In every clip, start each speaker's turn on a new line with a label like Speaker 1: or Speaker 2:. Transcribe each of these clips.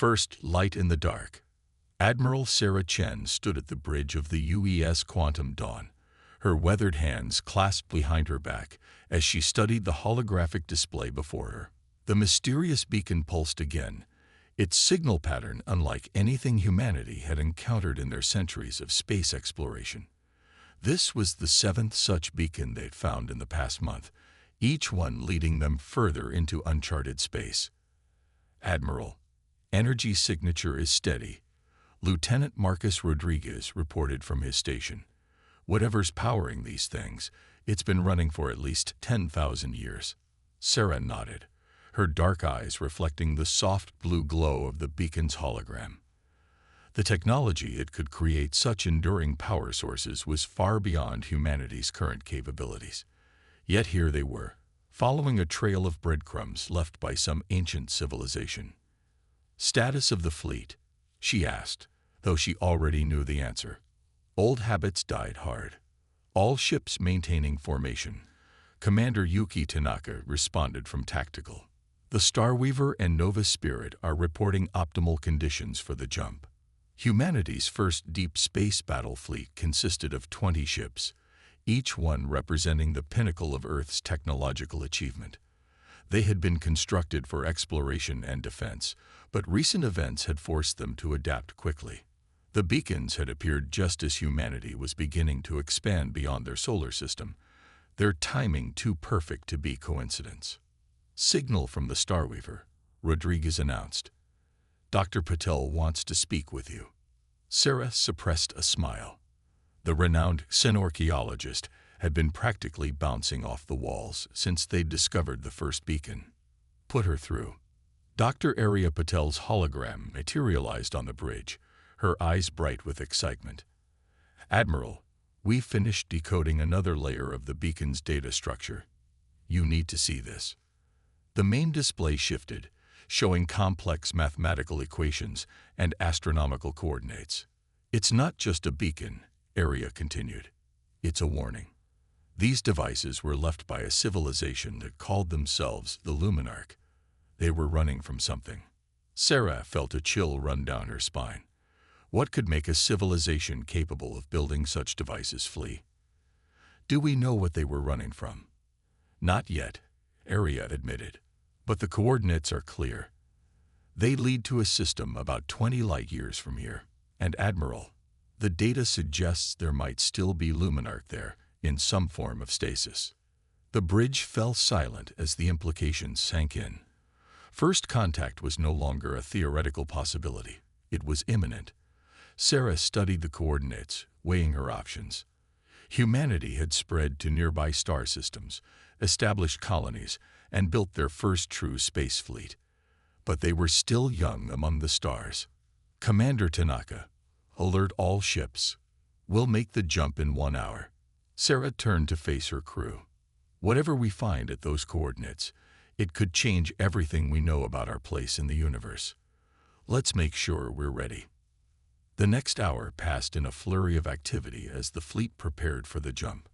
Speaker 1: First, light in the dark. Admiral Sarah Chen stood at the bridge of the UES Quantum Dawn, her weathered hands clasped behind her back as she studied the holographic display before her. The mysterious beacon pulsed again, its signal pattern unlike anything humanity had encountered in their centuries of space exploration. This was the seventh such beacon they'd found in the past month, each one leading them further into uncharted space. Admiral, energy signature is steady, Lieutenant Marcus Rodriguez reported from his station. Whatever's powering these things, it's been running for at least 10,000 years. Sarah nodded, her dark eyes reflecting the soft blue glow of the beacon's hologram. The technology it could create such enduring power sources was far beyond humanity's current capabilities. Yet here they were, following a trail of breadcrumbs left by some ancient civilization. Status of the fleet, she asked, though she already knew the answer. Old habits died hard. All ships maintaining formation. Commander Yuki Tanaka responded from tactical. The Starweaver and Nova Spirit are reporting optimal conditions for the jump. Humanity's first deep space battle fleet consisted of 20 ships, each one representing the pinnacle of Earth's technological achievement. They had been constructed for exploration and defense, but recent events had forced them to adapt quickly. The beacons had appeared just as humanity was beginning to expand beyond their solar system, their timing too perfect to be coincidence. Signal from the Starweaver, Rodriguez announced. Dr. Patel wants to speak with you. Sarah suppressed a smile. The renowned xenorchaeologist had been practically bouncing off the walls since they'd discovered the first beacon. Put her through. Dr. Arya Patel's hologram materialized on the bridge, her eyes bright with excitement. Admiral, we've finished decoding another layer of the beacon's data structure. You need to see this. The main display shifted, showing complex mathematical equations and astronomical coordinates. It's not just a beacon, Arya continued. It's a warning. These devices were left by a civilization that called themselves the Luminarch. They were running from something. Sarah felt a chill run down her spine. What could make a civilization capable of building such devices flee? Do we know what they were running from? Not yet, Arya admitted, but the coordinates are clear. They lead to a system about 20 light-years from here. And Admiral, the data suggests there might still be Luminarch there, in some form of stasis. The bridge fell silent as the implications sank in. First contact was no longer a theoretical possibility. It was imminent. Sarah studied the coordinates, weighing her options. Humanity had spread to nearby star systems, established colonies, and built their first true space fleet. But they were still young among the stars. Commander Tanaka, alert all ships. We'll make the jump in 1 hour. Sarah turned to face her crew. Whatever we find at those coordinates, it could change everything we know about our place in the universe. Let's make sure we're ready. The next hour passed in a flurry of activity as the fleet prepared for the jump.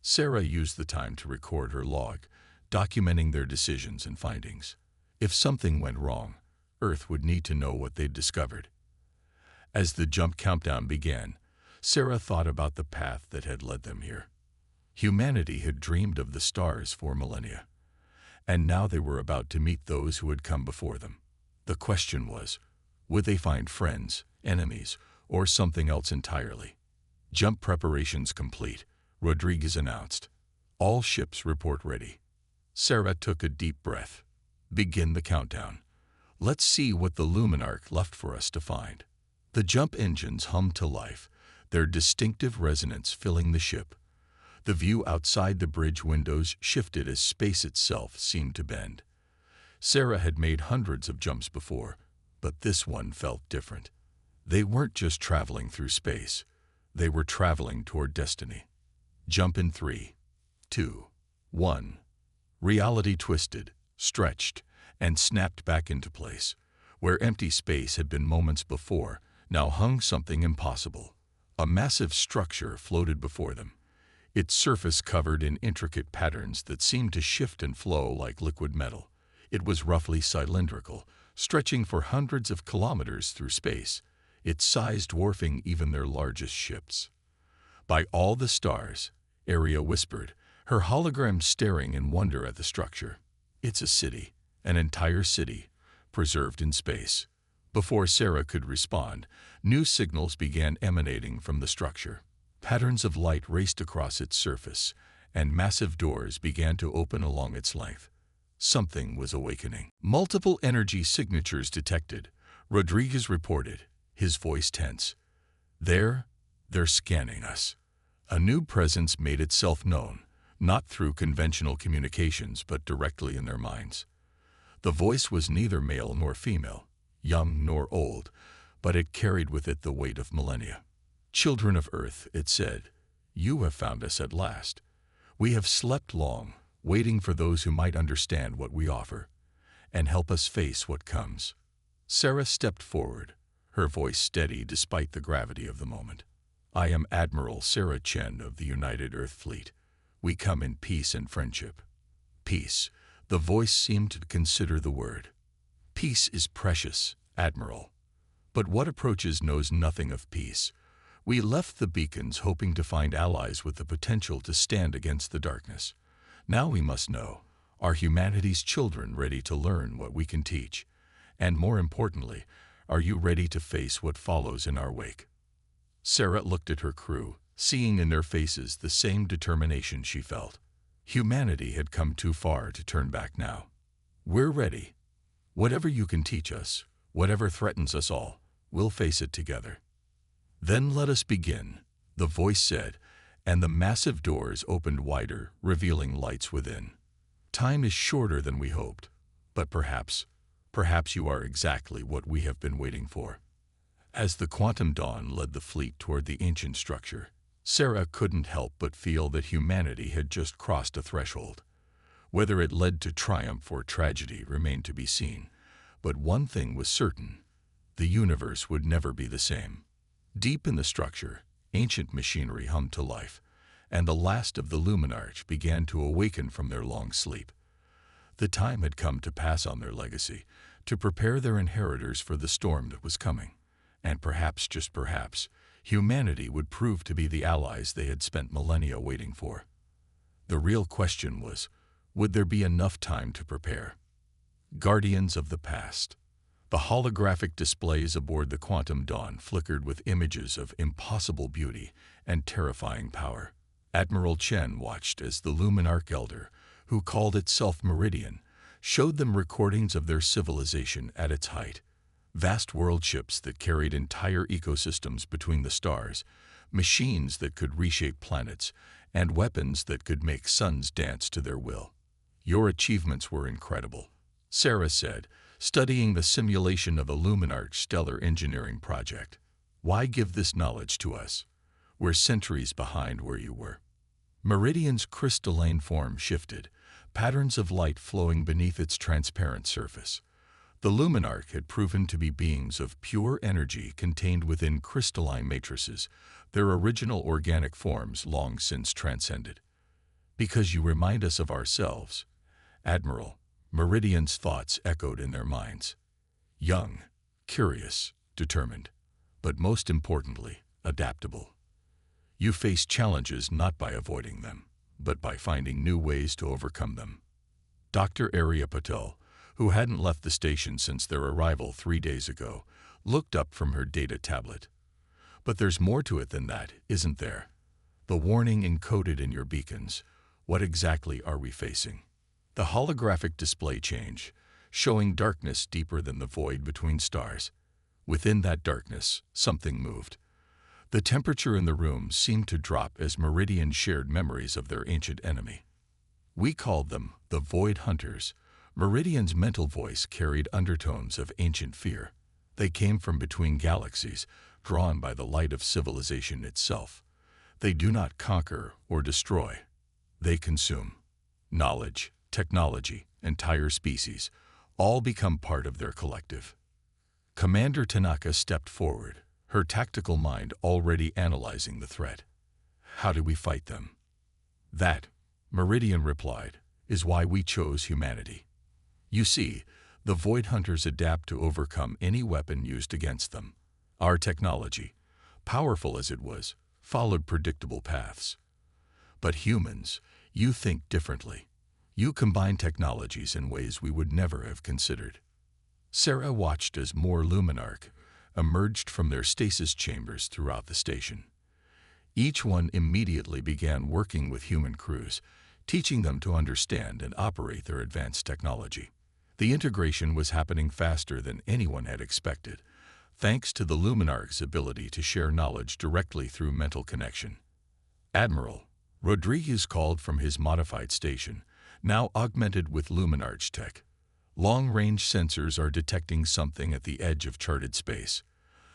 Speaker 1: Sarah used the time to record her log, documenting their decisions and findings. If something went wrong, Earth would need to know what they'd discovered. As the jump countdown began, Sarah thought about the path that had led them here. Humanity had dreamed of the stars for millennia, and now they were about to meet those who had come before them. The question was, would they find friends, enemies, or something else entirely? Jump preparations complete, Rodriguez announced. All ships report ready. Sarah took a deep breath. Begin the countdown. Let's see what the Luminarch left for us to find. The jump engines hummed to life, their distinctive resonance filling the ship. The view outside the bridge windows shifted as space itself seemed to bend. Sarah had made hundreds of jumps before, but this one felt different. They weren't just traveling through space. They were traveling toward destiny. Jump in 3, 2, 1. Reality twisted, stretched, and snapped back into place. Where empty space had been moments before, now hung something impossible. A massive structure floated before them, its surface covered in intricate patterns that seemed to shift and flow like liquid metal. It was roughly cylindrical, stretching for hundreds of kilometers through space, its size dwarfing even their largest ships. "By all the stars," Aria whispered, her hologram staring in wonder at the structure. "It's a city, an entire city, preserved in space." Before Sarah could respond, new signals began emanating from the structure. Patterns of light raced across its surface, and massive doors began to open along its length. Something was awakening. Multiple energy signatures detected, Rodriguez reported, his voice tense. They're scanning us." A new presence made itself known, not through conventional communications but directly in their minds. The voice was neither male nor female, young nor old, but it carried with it the weight of millennia. "Children of Earth," it said, "you have found us at last. We have slept long, waiting for those who might understand what we offer, and help us face what comes." Sarah stepped forward, her voice steady despite the gravity of the moment. "I am Admiral Sarah Chen of the United Earth Fleet. We come in peace and friendship." Peace. The voice seemed to consider the word. "Peace is precious, Admiral. But what approaches knows nothing of peace. We left the beacons hoping to find allies with the potential to stand against the darkness. Now we must know, are humanity's children ready to learn what we can teach? And more importantly, are you ready to face what follows in our wake?" Sarah looked at her crew, seeing in their faces the same determination she felt. Humanity had come too far to turn back now. "We're ready. Whatever you can teach us, whatever threatens us all, we'll face it together." "Then let us begin," the voice said, and the massive doors opened wider, revealing lights within. "Time is shorter than we hoped, but perhaps you are exactly what we have been waiting for." As the quantum dawn led the fleet toward the ancient structure, Sarah couldn't help but feel that humanity had just crossed a threshold. Whether it led to triumph or tragedy remained to be seen, but one thing was certain: the universe would never be the same. Deep in the structure, ancient machinery hummed to life, and the last of the Luminarch began to awaken from their long sleep. The time had come to pass on their legacy, to prepare their inheritors for the storm that was coming. And perhaps, just perhaps, humanity would prove to be the allies they had spent millennia waiting for. The real question was, would there be enough time to prepare? Guardians of the past. The holographic displays aboard the Quantum Dawn flickered with images of impossible beauty and terrifying power. Admiral Chen watched as the Luminarch Elder, who called itself Meridian, showed them recordings of their civilization at its height. Vast world ships that carried entire ecosystems between the stars, machines that could reshape planets, and weapons that could make suns dance to their will. "Your achievements were incredible," Sarah said, studying the simulation of a Luminarch stellar engineering project. "Why give this knowledge to us? We're centuries behind where you were." Meridian's crystalline form shifted, patterns of light flowing beneath its transparent surface. The Luminarch had proven to be beings of pure energy contained within crystalline matrices, their original organic forms long since transcended. "Because you remind us of ourselves, Admiral," Meridian's thoughts echoed in their minds. "Young, curious, determined, but most importantly, adaptable. You face challenges not by avoiding them, but by finding new ways to overcome them." Dr. Arya Patel, who hadn't left the station since their arrival 3 days ago, looked up from her data tablet. "But there's more to it than that, isn't there? The warning encoded in your beacons. What exactly are we facing?" The holographic display changed, showing darkness deeper than the void between stars. Within that darkness, something moved. The temperature in the room seemed to drop as Meridian shared memories of their ancient enemy. "We called them the Void Hunters." Meridian's mental voice carried undertones of ancient fear. "They came from between galaxies, drawn by the light of civilization itself. They do not conquer or destroy. They consume. Knowledge, technology, entire species, all become part of their collective." Commander Tanaka stepped forward, her tactical mind already analyzing the threat. "How do we fight them?" "That," Meridian replied, "is why we chose humanity. You see, The Void Hunters adapt to overcome any weapon used against them. Our technology, powerful as it was, followed predictable paths. But humans, you think differently. You combine technologies in ways we would never have considered. Sarah watched as more Luminarch emerged from their stasis chambers throughout the station. Each one immediately began working with human crews, teaching them to understand and operate their advanced technology. The integration was happening faster than anyone had expected, thanks to the Luminarch's ability to share knowledge directly through mental connection. Admiral Rodriguez called from his modified station, now augmented with Luminarch tech. Long-range sensors are detecting something at the edge of charted space.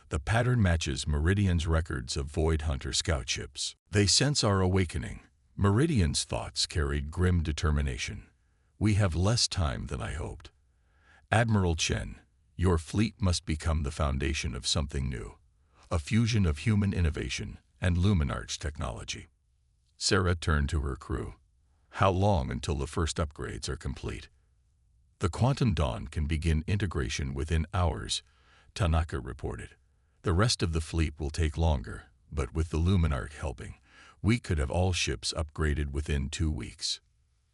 Speaker 1: The pattern matches Meridian's records of Void Hunter scout ships. They sense our awakening. Meridian's thoughts carried grim determination. We have less time than I hoped. Admiral Chen, your fleet must become the foundation of something new, a fusion of human innovation and Luminarch technology. Sarah turned to her crew. How long until the first upgrades are complete? The Quantum Dawn can begin integration within hours, Tanaka reported. The rest of the fleet will take longer, but with the Luminarch helping, we could have all ships upgraded within 2 weeks.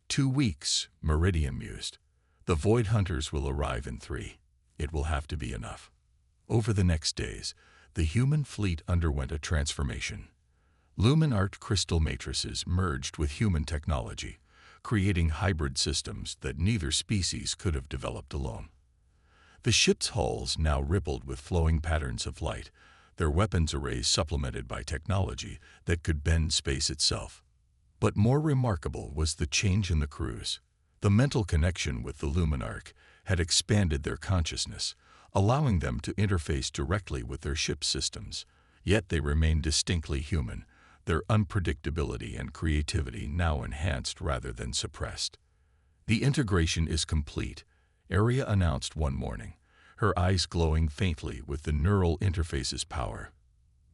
Speaker 1: 2 weeks, Meridian mused. The Void Hunters will arrive in 3. It will have to be enough. Over the next days, the human fleet underwent a transformation. Luminarch crystal matrices merged with human technology, creating hybrid systems that neither species could have developed alone. The ship's hulls now rippled with flowing patterns of light, their weapons arrays supplemented by technology that could bend space itself. But more remarkable was the change in the crews. The mental connection with the Luminarch had expanded their consciousness, allowing them to interface directly with their ship's systems. Yet they remained distinctly human, their unpredictability and creativity now enhanced rather than suppressed. The integration is complete, Arya announced one morning, her eyes glowing faintly with the neural interface's power.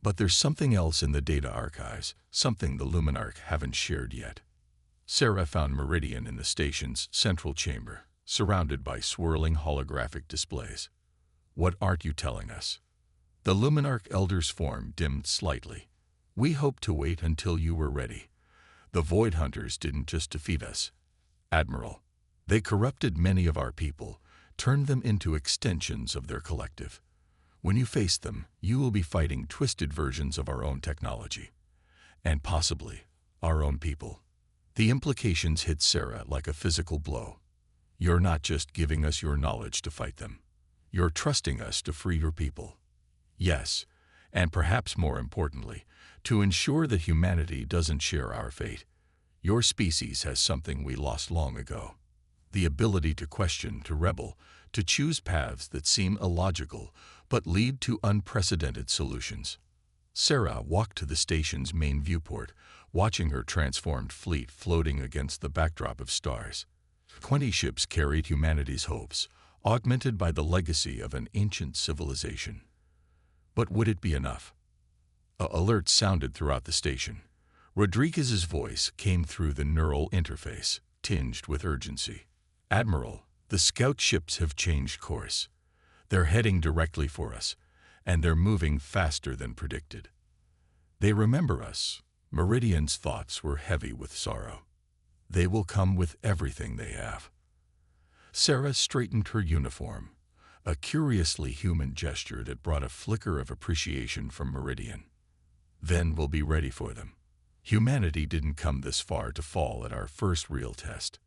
Speaker 1: But there's something else in the data archives, something the Luminarch haven't shared yet. Sarah found Meridian in the station's central chamber, surrounded by swirling holographic displays. What aren't you telling us? The Luminarch Elder's form dimmed slightly. We hoped to wait until you were ready. The Void Hunters didn't just defeat us, Admiral. They corrupted many of our people, turned them into extensions of their collective. When you face them, you will be fighting twisted versions of our own technology. And possibly, our own people. The implications hit Sarah like a physical blow. You're not just giving us your knowledge to fight them. You're trusting us to free your people. Yes, and perhaps more importantly, to ensure that humanity doesn't share our fate. Your species has something we lost long ago. The ability to question, to rebel, to choose paths that seem illogical but lead to unprecedented solutions. Sarah walked to the station's main viewport, watching her transformed fleet floating against the backdrop of stars. 20 ships carried humanity's hopes, augmented by the legacy of an ancient civilization. But would it be enough? Alerts sounded throughout the station. Rodriguez's voice came through the neural interface, tinged with urgency. Admiral, the scout ships have changed course. They're heading directly for us, and they're moving faster than predicted. They remember us. Meridian's thoughts were heavy with sorrow. They will come with everything they have. Sarah straightened her uniform, a curiously human gesture that brought a flicker of appreciation from Meridian. Then we'll be ready for them. Humanity didn't come this far to fall at our first real test.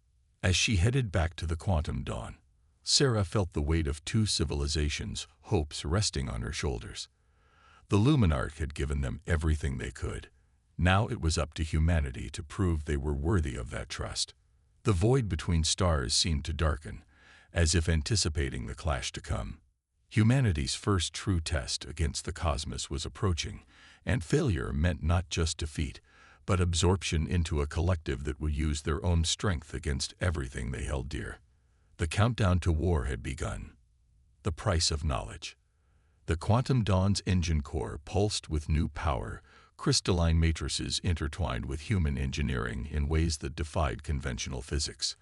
Speaker 1: As she headed back to the Quantum Dawn, Sarah felt the weight of 2 civilizations' hopes resting on her shoulders. The Luminarch had given them everything they could. Now it was up to humanity to prove they were worthy of that trust. The void between stars seemed to darken, as if anticipating the clash to come. Humanity's first true test against the cosmos was approaching, and failure meant not just defeat, but absorption into a collective that would use their own strength against everything they held dear. The countdown to war had begun. The price of knowledge. The Quantum Dawn's engine core pulsed with new power, crystalline matrices intertwined with human engineering in ways that defied conventional physics.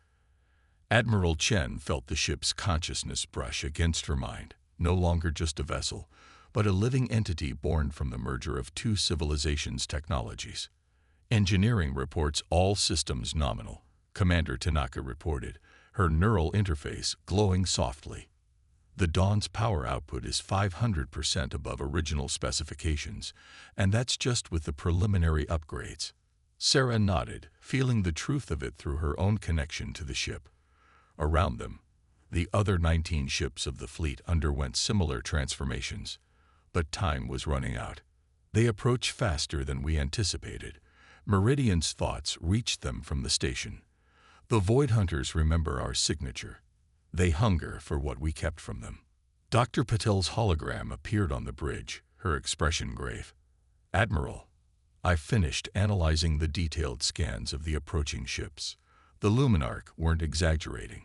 Speaker 1: Admiral Chen felt the ship's consciousness brush against her mind, no longer just a vessel, but a living entity born from the merger of two civilizations' technologies. Engineering reports all systems nominal, Commander Tanaka reported, her neural interface glowing softly. The Dawn's power output is 500% above original specifications, and that's just with the preliminary upgrades. Sarah nodded, feeling the truth of it through her own connection to the ship. Around them, the other 19 ships of the fleet underwent similar transformations, but time was running out. They approached faster than we anticipated. Meridian's thoughts reached them from the station. The Void Hunters remember our signature. They hunger for what we kept from them. Dr. Patel's hologram appeared on the bridge, her expression grave. Admiral, I finished analyzing the detailed scans of the approaching ships. The Luminarch weren't exaggerating.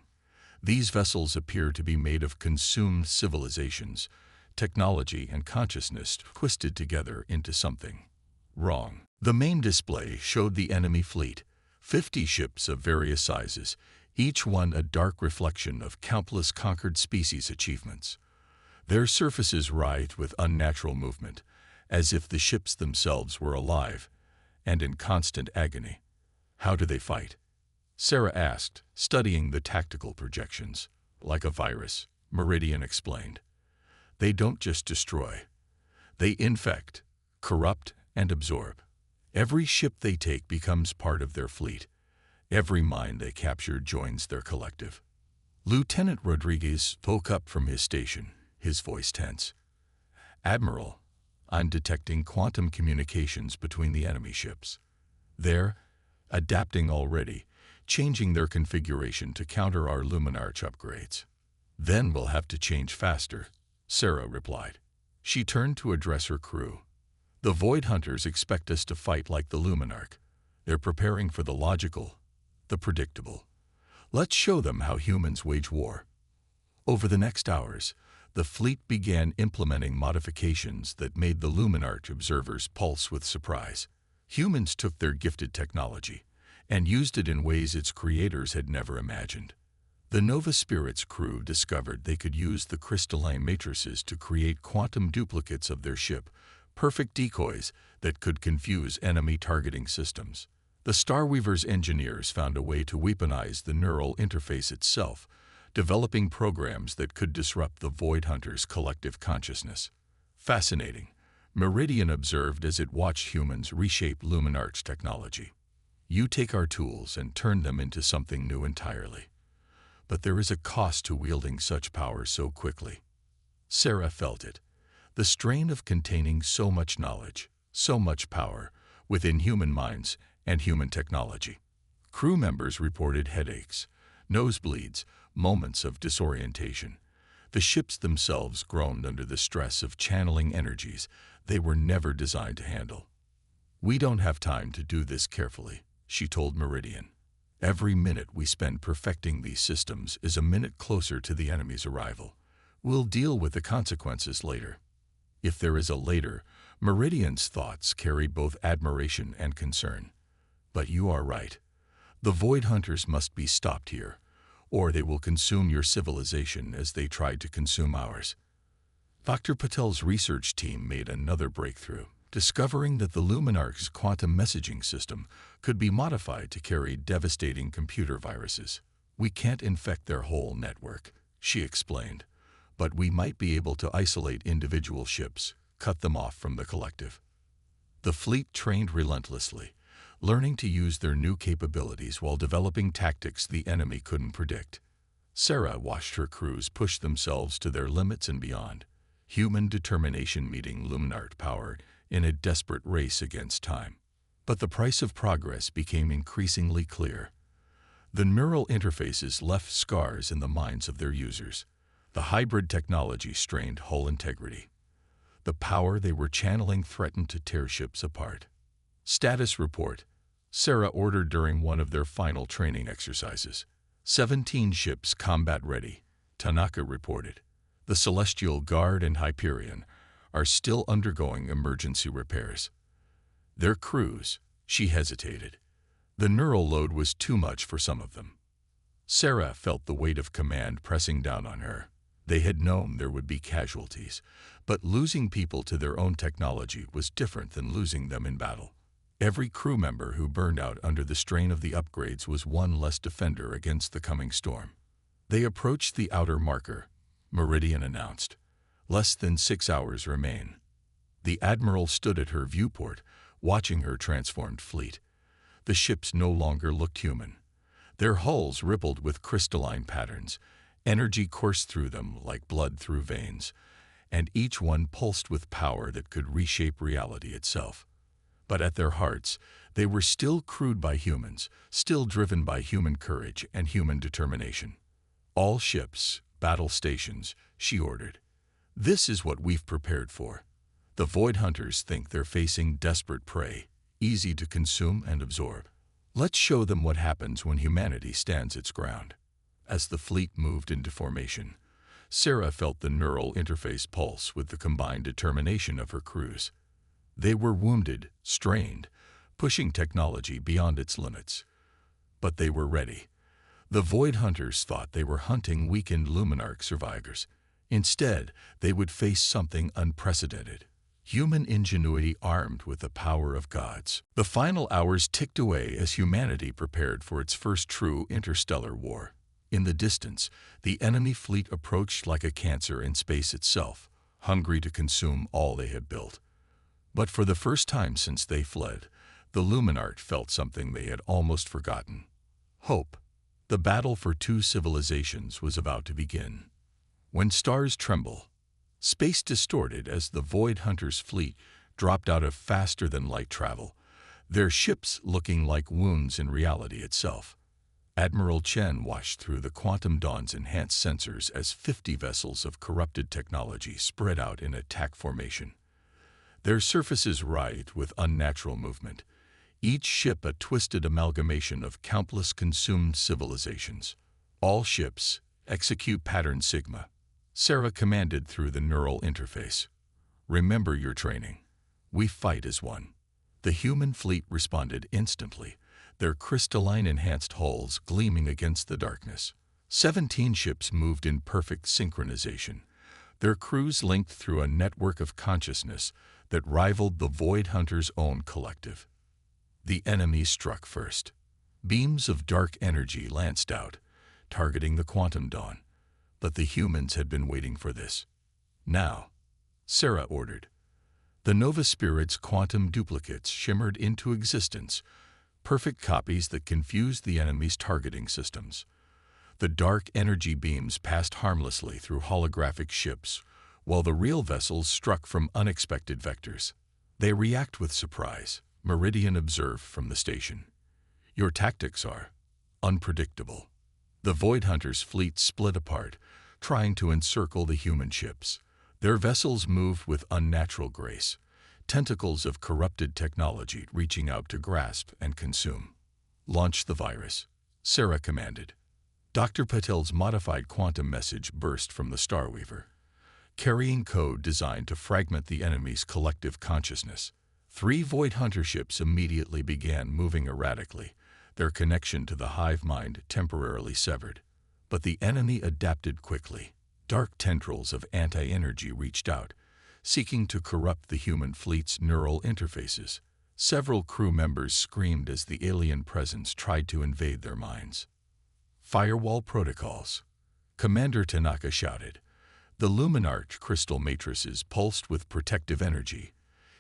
Speaker 1: These vessels appear to be made of consumed civilizations, technology and consciousness twisted together into something wrong. The main display showed the enemy fleet, 50 ships of various sizes, each one a dark reflection of countless conquered species' achievements. Their surfaces writhed with unnatural movement, as if the ships themselves were alive and in constant agony. How do they fight? Sarah asked, studying the tactical projections. Like a virus, Meridian explained. They don't just destroy. They infect, corrupt, and absorb. Every ship they take becomes part of their fleet. Every mind they capture joins their collective. Lieutenant Rodriguez spoke up from his station, his voice tense. Admiral, I'm detecting quantum communications between the enemy ships. They're adapting already, changing their configuration to counter our Luminarch upgrades. Then we'll have to change faster, Sarah replied. She turned to address her crew. The Void Hunters expect us to fight like the Luminarch. They're preparing for the logical, the predictable. Let's show them how humans wage war. Over the next hours, the fleet began implementing modifications that made the Luminarch observers pulse with surprise. Humans took their gifted technology and used it in ways its creators had never imagined. The Nova Spirit's crew discovered they could use the crystalline matrices to create quantum duplicates of their ship, perfect decoys that could confuse enemy targeting systems. The Starweaver's engineers found a way to weaponize the neural interface itself, developing programs that could disrupt the Void Hunters' collective consciousness. Fascinating, Meridian observed as it watched humans reshape Luminarch technology. You take our tools and turn them into something new entirely. But there is a cost to wielding such power so quickly. Sarah felt it. The strain of containing so much knowledge, so much power, within human minds and human technology. Crew members reported headaches, nosebleeds, moments of disorientation. The ships themselves groaned under the stress of channeling energies they were never designed to handle. We don't have time to do this carefully, she told Meridian. Every minute we spend perfecting these systems is a minute closer to the enemy's arrival. We'll deal with the consequences later. If there is a later, Meridian's thoughts carried both admiration and concern. But you are right. The Void Hunters must be stopped here, or they will consume your civilization as they tried to consume ours. Dr. Patel's research team made another breakthrough, discovering that the Luminarch's quantum messaging system could be modified to carry devastating computer viruses. We can't infect their whole network, she explained, but we might be able to isolate individual ships, cut them off from the collective. The fleet trained relentlessly, learning to use their new capabilities while developing tactics the enemy couldn't predict. Sarah watched her crews push themselves to their limits and beyond, human determination meeting Luminarch power in a desperate race against time. But the price of progress became increasingly clear. The neural interfaces left scars in the minds of their users. The hybrid technology strained hull integrity. The power they were channeling threatened to tear ships apart. Status report, Sarah ordered during one of their final training exercises. 17 ships combat ready, Tanaka reported. The Celestial Guard and Hyperion are still undergoing emergency repairs. Their crews, she hesitated. The neural load was too much for some of them. Sarah felt the weight of command pressing down on her. They had known there would be casualties, but losing people to their own technology was different than losing them in battle. Every crew member who burned out under the strain of the upgrades was one less defender against the coming storm. They approached the outer marker. Meridian announced, "Less than 6 hours remain." The Admiral stood at her viewport, watching her transformed fleet. The ships no longer looked human. Their hulls rippled with crystalline patterns. Energy coursed through them like blood through veins, and each one pulsed with power that could reshape reality itself. But at their hearts, they were still crewed by humans, still driven by human courage and human determination. "All ships, battle stations," she ordered. "This is what we've prepared for." The Void Hunters think they're facing desperate prey, easy to consume and absorb. Let's show them what happens when humanity stands its ground. As the fleet moved into formation, Sarah felt the neural interface pulse with the combined determination of her crews. They were wounded, strained, pushing technology beyond its limits. But they were ready. The Void Hunters thought they were hunting weakened Luminarch survivors. Instead, they would face something unprecedented. Human ingenuity armed with the power of gods. The final hours ticked away as humanity prepared for its first true interstellar war. In the distance, the enemy fleet approached like a cancer in space itself, hungry to consume all they had built. But for the first time since they fled, the Luminarch felt something they had almost forgotten: hope. The battle for two civilizations was about to begin. When stars tremble, space distorted as the Void Hunters' fleet dropped out of faster-than-light travel, their ships looking like wounds in reality itself. Admiral Chen watched through the Quantum Dawn's enhanced sensors as 50 vessels of corrupted technology spread out in attack formation. Their surfaces writhed with unnatural movement, each ship a twisted amalgamation of countless consumed civilizations. "All ships, execute pattern Sigma," Sarah commanded through the neural interface. "Remember your training. We fight as one." The human fleet responded instantly, their crystalline enhanced hulls gleaming against the darkness. 17 ships moved in perfect synchronization, their crews linked through a network of consciousness that rivaled the Void Hunters' own collective. The enemy struck first. Beams of dark energy lanced out, targeting the Quantum Dawn. But the humans had been waiting for this. "Now," Sarah ordered. The Nova Spirit's quantum duplicates shimmered into existence, perfect copies that confused the enemy's targeting systems. The dark energy beams passed harmlessly through holographic ships, while the real vessels struck from unexpected vectors. "They react with surprise," Meridian observed from the station. "Your tactics are unpredictable." The Void Hunters' fleet split apart, trying to encircle the human ships. Their vessels moved with unnatural grace, tentacles of corrupted technology reaching out to grasp and consume. "Launch the virus," Sarah commanded. Dr. Patel's modified quantum message burst from the Starweaver, carrying code designed to fragment the enemy's collective consciousness. 3 Void Hunter ships immediately began moving erratically, their connection to the hive mind temporarily severed. But the enemy adapted quickly. Dark tendrils of anti-energy reached out, seeking to corrupt the human fleet's neural interfaces. Several crew members screamed as the alien presence tried to invade their minds. "Firewall protocols," Commander Tanaka shouted. The Luminarch crystal matrices pulsed with protective energy,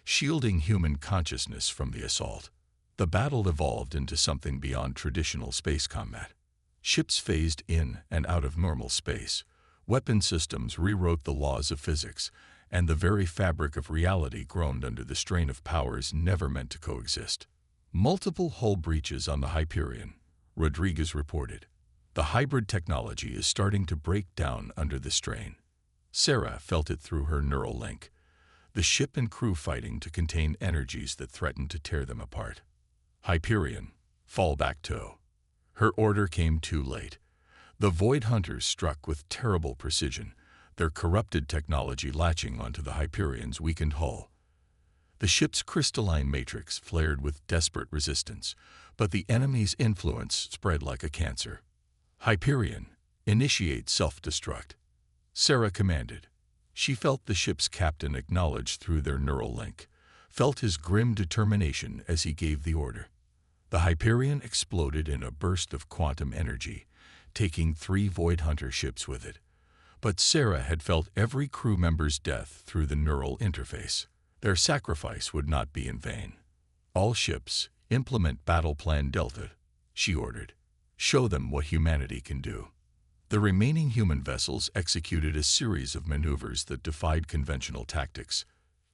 Speaker 1: shielding human consciousness from the assault. The battle evolved into something beyond traditional space combat. Ships phased in and out of normal space. Weapon systems rewrote the laws of physics, and the very fabric of reality groaned under the strain of powers never meant to coexist. "Multiple hull breaches on the Hyperion," Rodriguez reported. "The hybrid technology is starting to break down under the strain." Sarah felt it through her neural link, the ship and crew fighting to contain energies that threatened to tear them apart. "Hyperion, fall back tow." Her order came too late. The Void Hunters struck with terrible precision, their corrupted technology latching onto the Hyperion's weakened hull. The ship's crystalline matrix flared with desperate resistance, but the enemy's influence spread like a cancer. Hyperion, initiate self-destruct. Sarah commanded. She felt the ship's captain acknowledge through their neural link, felt his grim determination as he gave the order. The Hyperion exploded in a burst of quantum energy, taking 3 Void Hunter ships with it. But Sarah had felt every crew member's death through the neural interface. Their sacrifice would not be in vain. All ships, implement Battle Plan Delta, she ordered. Show them what humanity can do. The remaining human vessels executed a series of maneuvers that defied conventional tactics.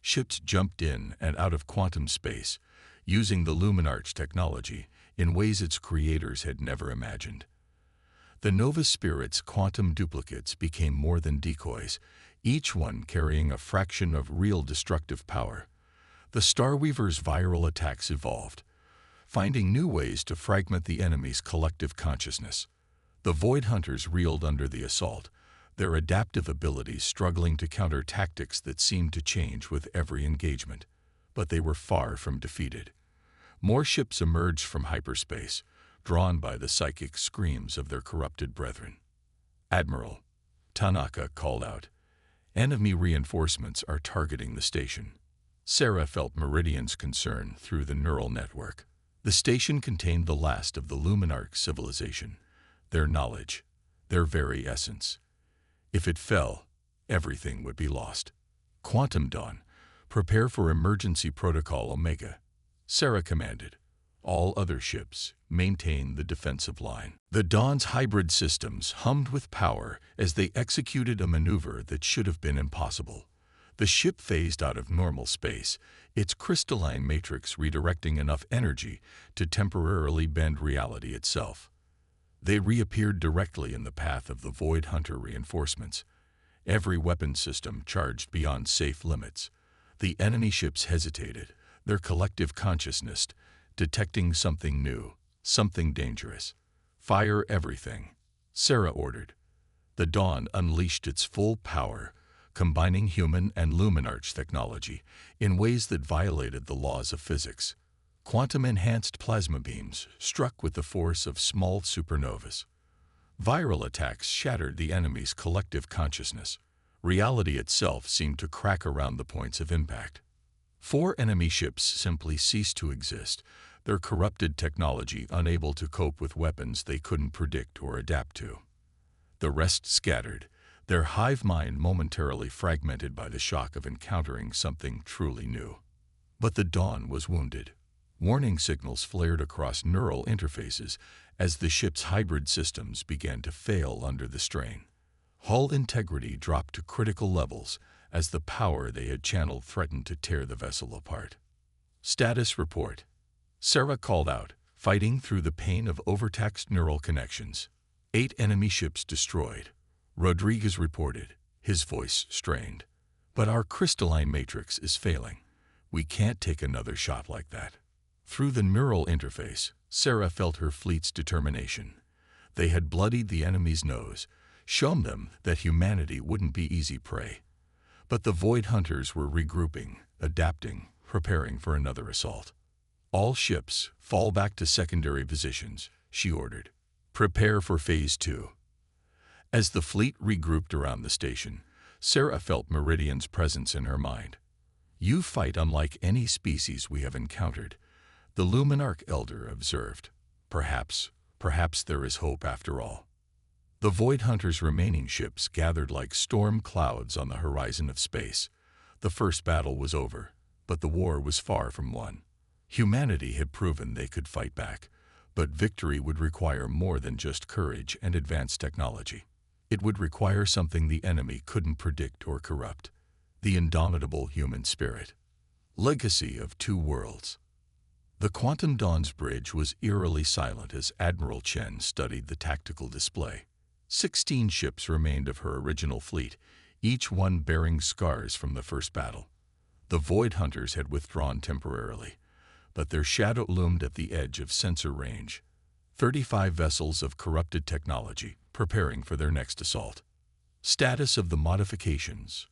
Speaker 1: Ships jumped in and out of quantum space, using the Luminarch technology in ways its creators had never imagined. The Nova Spirit's quantum duplicates became more than decoys, each one carrying a fraction of real destructive power. The Starweaver's viral attacks evolved, finding new ways to fragment the enemy's collective consciousness. The Void Hunters reeled under the assault, their adaptive abilities struggling to counter tactics that seemed to change with every engagement. But they were far from defeated. More ships emerged from hyperspace, drawn by the psychic screams of their corrupted brethren. "Admiral," Tanaka called out, "enemy reinforcements are targeting the station." Sarah felt Meridian's concern through the neural network. The station contained the last of the Luminarch civilization, their knowledge, their very essence. If it fell, everything would be lost. "Quantum Dawn, prepare for Emergency Protocol Omega," Sarah commanded. All other ships maintained the defensive line. The Dawn's hybrid systems hummed with power as they executed a maneuver that should have been impossible. The ship phased out of normal space, its crystalline matrix redirecting enough energy to temporarily bend reality itself. They reappeared directly in the path of the Void Hunter reinforcements, every weapon system charged beyond safe limits. The enemy ships hesitated, their collective consciousness detecting something new, something dangerous. "Fire everything," Sarah ordered. The Dawn unleashed its full power, combining human and Luminarch technology in ways that violated the laws of physics. Quantum-enhanced plasma beams struck with the force of small supernovas. Viral attacks shattered the enemy's collective consciousness. Reality itself seemed to crack around the points of impact. 4 enemy ships simply ceased to exist, their corrupted technology unable to cope with weapons they couldn't predict or adapt to. The rest scattered, their hive mind momentarily fragmented by the shock of encountering something truly new. But the Dawn was wounded. Warning signals flared across neural interfaces as the ship's hybrid systems began to fail under the strain. Hull integrity dropped to critical levels as the power they had channeled threatened to tear the vessel apart. "Status report," Sarah called out, fighting through the pain of overtaxed neural connections. 8 enemy ships destroyed, Rodriguez reported, his voice strained. "But our crystalline matrix is failing. We can't take another shot like that." Through the neural interface, Sarah felt her fleet's determination. They had bloodied the enemy's nose, shown them that humanity wouldn't be easy prey. But the Void Hunters were regrouping, adapting, preparing for another assault. "All ships, fall back to secondary positions," she ordered. "Prepare for Phase 2. As the fleet regrouped around the station, Sarah felt Meridian's presence in her mind. "You fight unlike any species we have encountered," the Luminarch elder observed. Perhaps there is hope after all." The Void Hunters' remaining ships gathered like storm clouds on the horizon of space. The first battle was over, but the war was far from won. Humanity had proven they could fight back, but victory would require more than just courage and advanced technology. It would require something the enemy couldn't predict or corrupt: the indomitable human spirit. Legacy of Two Worlds. The Quantum Dawn's bridge was eerily silent as Admiral Chen studied the tactical display. 16 ships remained of her original fleet, each one bearing scars from the first battle. The Void Hunters had withdrawn temporarily, but their shadow loomed at the edge of sensor range. 35 vessels of corrupted technology, preparing for their next assault. "Status of the modifications?"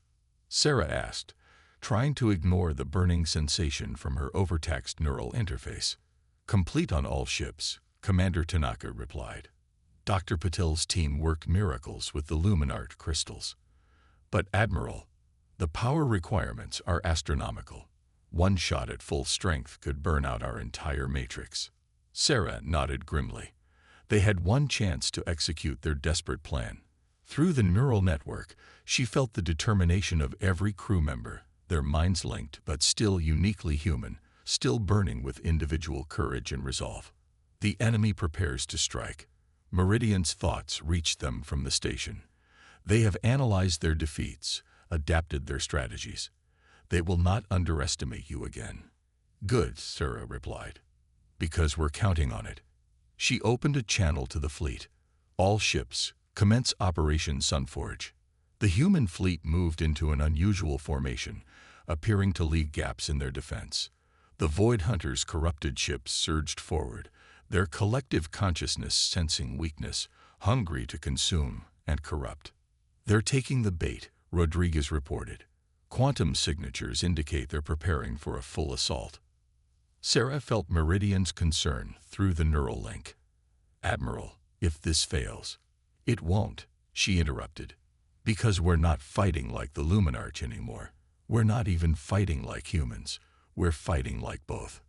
Speaker 1: Sarah asked, trying to ignore the burning sensation from her overtaxed neural interface. "Complete on all ships," Commander Tanaka replied. Dr. Patel's team worked miracles with the Luminart crystals. But Admiral, the power requirements are astronomical. One shot at full strength could burn out our entire matrix. Sarah nodded grimly. They had one chance to execute their desperate plan. Through the neural network, she felt the determination of every crew member, their minds linked but still uniquely human, still burning with individual courage and resolve. The enemy prepares to strike. Meridian's thoughts reached them from the station. They have analyzed their defeats, adapted their strategies. They will not underestimate you again. Good, Sarah replied. Because we're counting on it. She opened a channel to the fleet. All ships, commence Operation Sunforge. The human fleet moved into an unusual formation, appearing to leave gaps in their defense. The Void Hunters' corrupted ships surged forward, their collective consciousness sensing weakness, hungry to consume and corrupt. They're taking the bait, Rodriguez reported. Quantum signatures indicate they're preparing for a full assault. Sarah felt Meridian's concern through the neural link. Admiral, if this fails. It won't, she interrupted. Because we're not fighting like the Luminarch anymore. We're not even fighting like humans. We're fighting like both.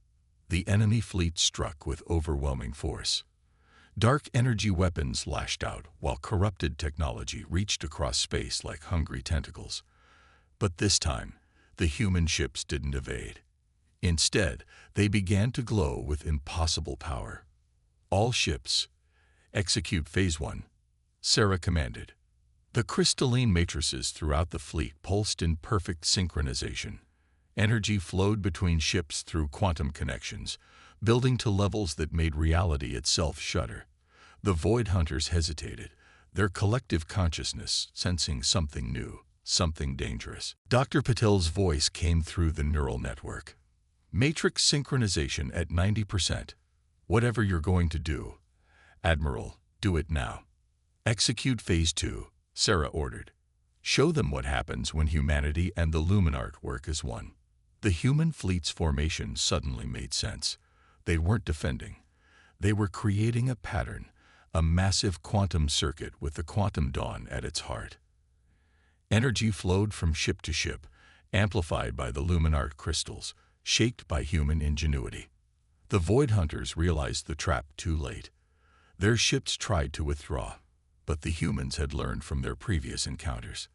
Speaker 1: The enemy fleet struck with overwhelming force. Dark energy weapons lashed out while corrupted technology reached across space like hungry tentacles. But this time, the human ships didn't evade. Instead, they began to glow with impossible power. All ships, execute Phase 1, Sarah commanded. The crystalline matrices throughout the fleet pulsed in perfect synchronization. Energy flowed between ships through quantum connections, building to levels that made reality itself shudder. The Void Hunters hesitated, their collective consciousness sensing something new, something dangerous. Dr. Patel's voice came through the neural network. Matrix synchronization at 90%. Whatever you're going to do, Admiral, do it now. Execute Phase 2, Sarah ordered. Show them what happens when humanity and the Luminart work as one. The human fleet's formation suddenly made sense. They weren't defending. They were creating a pattern, a massive quantum circuit with the quantum dawn at its heart. Energy flowed from ship to ship, amplified by the Luminart crystals, shaped by human ingenuity. The Void Hunters realized the trap too late. Their ships tried to withdraw, but the humans had learned from their previous encounters.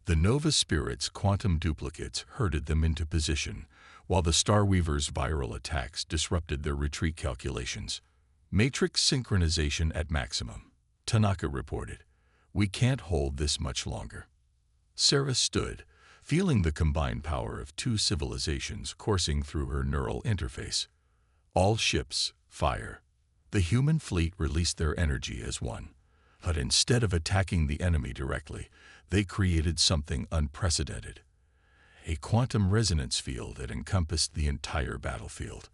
Speaker 1: The Nova Spirit's quantum duplicates herded them into position, while the Starweaver's viral attacks disrupted their retreat calculations. Matrix synchronization at maximum, Tanaka reported. We can't hold this much longer. Sarah stood, feeling the combined power of two civilizations coursing through her neural interface. All ships, fire. The human fleet released their energy as one. But instead of attacking the enemy directly, they created something unprecedented. A quantum resonance field that encompassed the entire battlefield.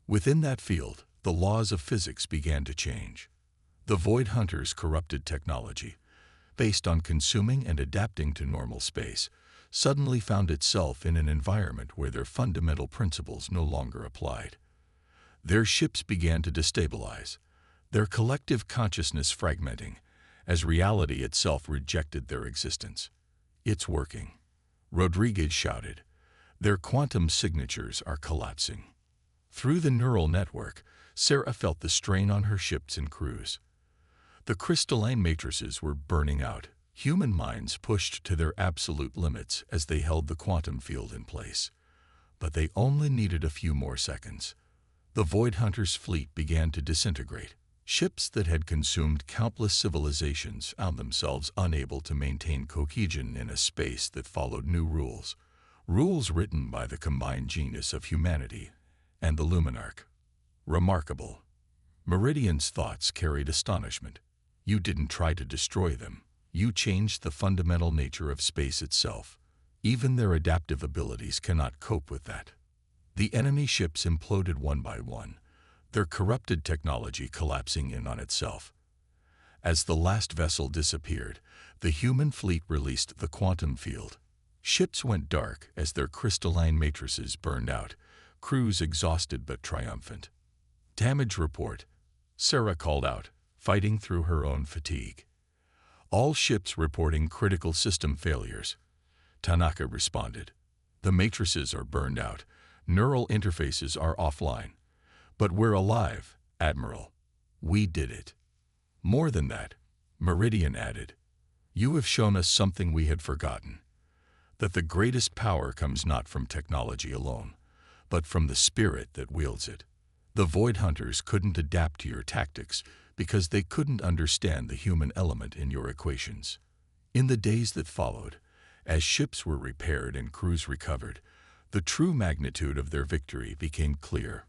Speaker 1: Within that field, the laws of physics began to change. The Void Hunters' corrupted technology, based on consuming and adapting to normal space, suddenly found itself in an environment where their fundamental principles no longer applied. Their ships began to destabilize, their collective consciousness fragmenting, as reality itself rejected their existence. It's working, Rodriguez shouted. Their quantum signatures are collapsing. Through the neural network, Sarah felt the strain on her ships and crews. The crystalline matrices were burning out, human minds pushed to their absolute limits as they held the quantum field in place. But they only needed a few more seconds. The Void Hunters' fleet began to disintegrate. Ships that had consumed countless civilizations found themselves unable to maintain cohesion in a space that followed new rules. Rules written by the combined genius of humanity and the Luminarch. Remarkable. Meridian's thoughts carried astonishment. You didn't try to destroy them. You changed the fundamental nature of space itself. Even their adaptive abilities cannot cope with that. The enemy ships imploded one by one, their corrupted technology collapsing in on itself. As the last vessel disappeared, the human fleet released the quantum field. Ships went dark as their crystalline matrices burned out, crews exhausted but triumphant. Damage report, Sarah called out. fighting through her own fatigue. All ships reporting critical system failures. Tanaka responded. The matrices are burned out. Neural interfaces are offline. But we're alive, Admiral. We did it. More than that, Meridian added. You have shown us something we had forgotten. That the greatest power comes not from technology alone, but from the spirit that wields it. The Void Hunters couldn't adapt to your tactics because they couldn't understand the human element in your equations. In the days that followed, as ships were repaired and crews recovered, the true magnitude of their victory became clear.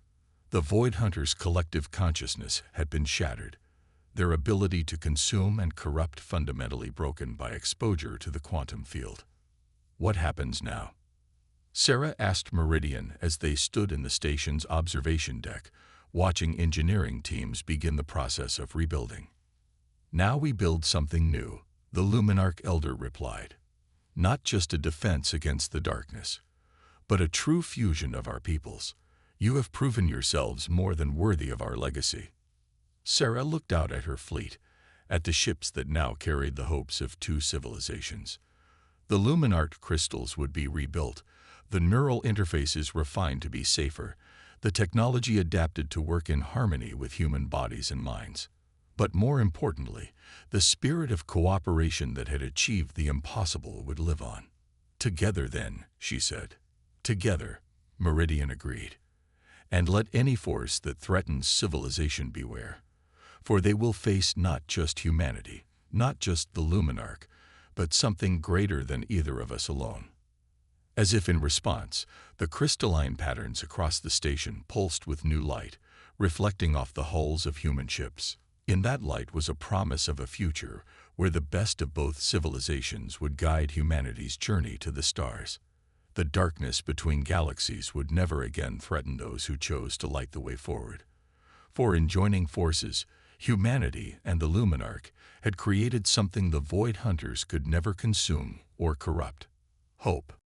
Speaker 1: The Void Hunters' collective consciousness had been shattered, their ability to consume and corrupt fundamentally broken by exposure to the quantum field. What happens now? Sarah asked Meridian as they stood in the station's observation deck, watching engineering teams begin the process of rebuilding. Now we build something new, the Luminarch Elder replied. Not just a defense against the darkness, but a true fusion of our peoples. You have proven yourselves more than worthy of our legacy. Sarah looked out at her fleet, at the ships that now carried the hopes of two civilizations. The Luminarch crystals would be rebuilt, the neural interfaces refined to be safer, the technology adapted to work in harmony with human bodies and minds. But more importantly, the spirit of cooperation that had achieved the impossible would live on. Together then, she said. Together, Meridian agreed. And let any force that threatens civilization beware. For they will face not just humanity, not just the Luminarch, but something greater than either of us alone. As if in response, the crystalline patterns across the station pulsed with new light, reflecting off the hulls of human ships. In that light was a promise of a future where the best of both civilizations would guide humanity's journey to the stars. The darkness between galaxies would never again threaten those who chose to light the way forward. For in joining forces, humanity and the Luminarch had created something the Void Hunters could never consume or corrupt: hope.